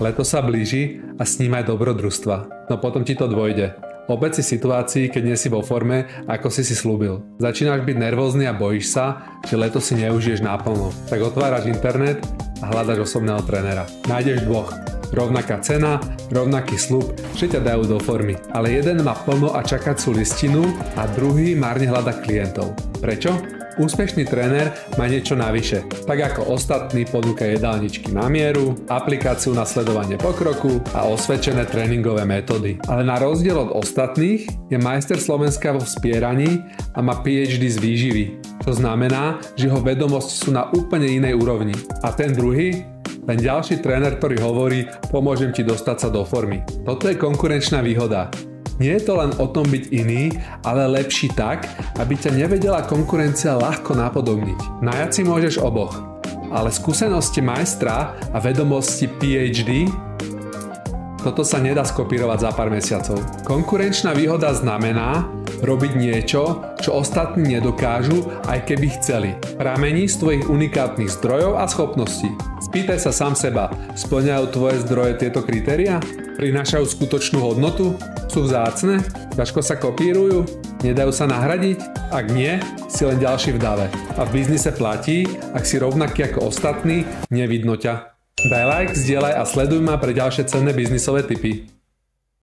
Leto sa blíži a s ním aj dobrodružstva. No potom ti to dôjde. Opäť si situácii, keď nie si vo forme, ako si slúbil. Začínaš byť nervózny a bojíš sa, že leto si neužiješ naplno. Tak otváraš internet a hľadaš osobného trénera. Nájdeš dvoch. Rovnaká cena, rovnaký sľub, že ťa dajú do formy. Ale jeden má plno a čakacú listinu a druhý márne hľada klientov. Prečo? Úspešný tréner má niečo navyše. Tak ako ostatní ponúka jedálničky na mieru, aplikáciu na sledovanie pokroku a osvedčené tréningové metódy. Ale na rozdiel od ostatných je majster Slovenska vo vspieraní a má PhD z výživy. To znamená, že jeho vedomosti sú na úplne inej úrovni. A ten druhý? Len ďalší tréner, ktorý hovorí, pomôžem ti dostať sa do formy. Toto je konkurenčná výhoda. Nie je to len o tom byť iný, ale lepší tak, aby ťa nevedela konkurencia ľahko napodobniť. Najať si môžeš oboch, ale skúsenosti majstra a vedomosti PhD, toto sa nedá skopírovať za pár mesiacov. Konkurenčná výhoda znamená robiť niečo, čo ostatní nedokážu, aj keby chceli. Pramení z tvojich unikátnych zdrojov a schopností. Spýtaj sa sám seba, spĺňajú tvoje zdroje tieto kritériá? Prinášajú skutočnú hodnotu? Sú vzácne? Ťažko sa kopírujú? Nedajú sa nahradiť? Ak nie, si len ďalší v dave. A v biznise platí, ak si rovnaký ako ostatní, nevidno ťa. Daj like, zdieľaj a sleduj ma pre ďalšie cenné biznisové tipy.